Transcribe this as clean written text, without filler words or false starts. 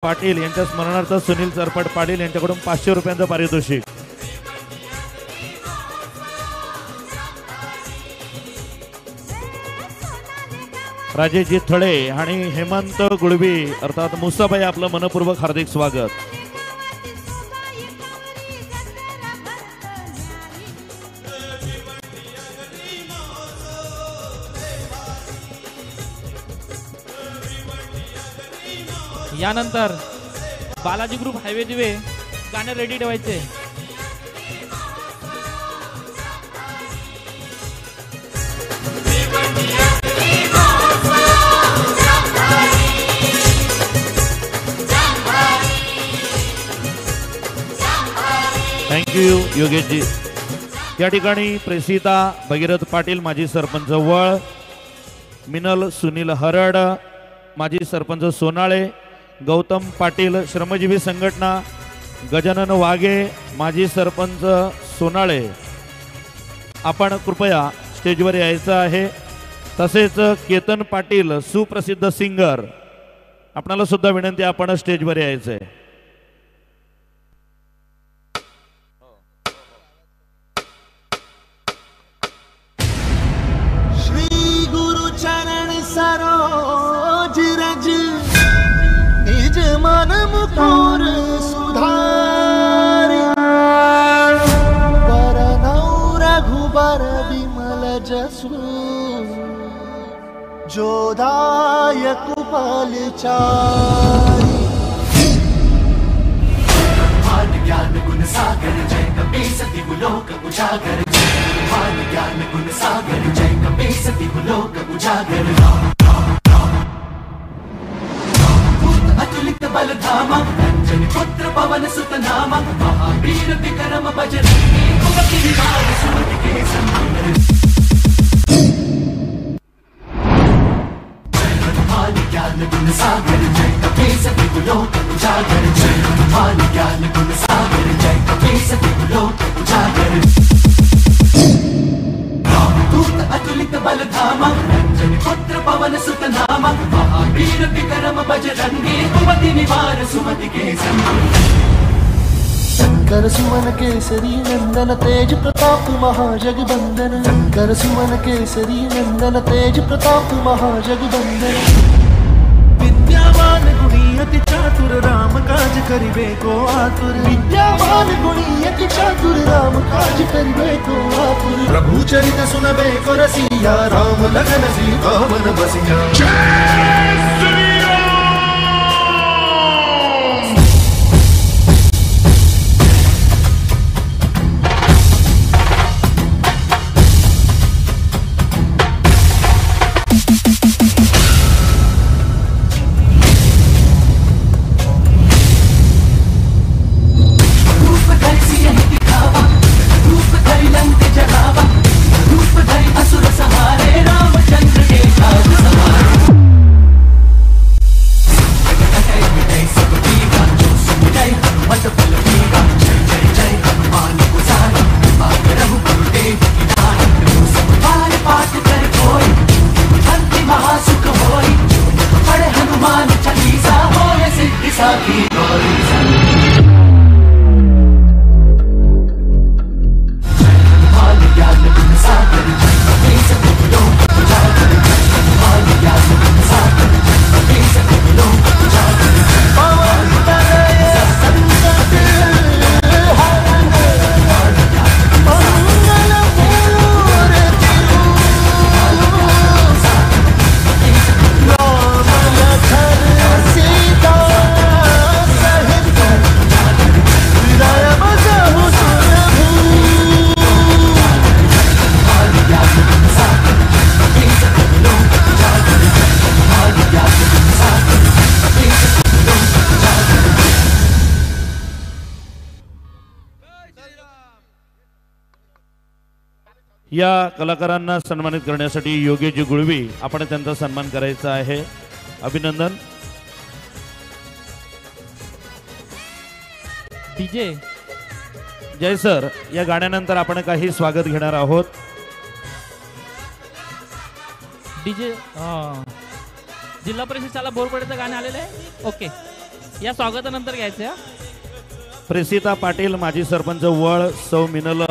पाटील यांच्या स्मरणार्थ सुनील चरपट पाटील यांच्याकडून 500 रुपयांचं पारितोषिक। राजेशजी थळे आणि हेमंत गुळवी अर्थात मुसाबाई आपलं मनपूर्वक हार्दिक स्वागत। यानंतर बालाजी ग्रुप हायवे दिवे गाणे रेडी ठेवायचे। थँक्यू योगेशजी। या ठिकाणी प्रेसिता भगीरथ पाटील माजी सरपंच वळ, मिनल सुनील हरड माजी सरपंच सोनाळे, गौतम पाटील श्रमजीवी संघटना, गजानन वाघे माजी सरपंच सोनाळे, आपण कृपया स्टेजवर यायचं आहे। तसेच केतन पाटील सुप्रसिद्ध सिंगर, आपणाला सुद्धा विनंती आपण स्टेजवर यायचं आहे। श्री गुरु चरण सरोज रज निज मन मुकुर सुधारि बरनौ रघुबर विमल जसु जो दायक फलचारि। ज्ञान गुण सागर जय कपीसति गुलोक उजागर, ज्ञान गुण सागर जय कपीसति गुलोक उजागर। अतुलित बल धामा अंजनी पुत्र पवन सुत नामा, महावीर विक्रम बजरंगी कुमति निवार सुमति के संग। ज्ञान गुण सागर जय कपीसति गुलोक उजागर, ज्ञान गुण सागर जय कपीसति गुलोक उजागर। दूत अतुलित बल धामा अंजनी पुत्र पवन सुत नामा, महावीर विक्रम बजरंगी कुमति निवार सुमति के संग। शंकर सुमन केसरी नंदन तेज प्रताप महाजगबंदन, शंकर सुमन केसरी नंदन तेज प्रताप महाजगबंदन। विद्यावान गुणी अति चातुर राम काज करिबे को आतुर, विद्यावान गुणी अति चातुर राम काज करिबे को आतुर। प्रभु चरित सुनबे को रसिया, राम लगन सीता मन बसिया। या कलाकारांना सन्मानित करण्यासाठी योगेशजी गुळवी आपण त्यांचा सन्मान करायचा आहे। अभिनंदन। डीजे जय सर, या गाण्यानंतर आपण काही स्वागत घेणार आहोत। डीजे जिल्हा परिषद शाला बोरपडेचं गाणं आलेलं आहे। ओके या स्वागतानंतर घ्यायचं. प्रेसिता पाटील माजी सरपंच वळ, सौ मिनल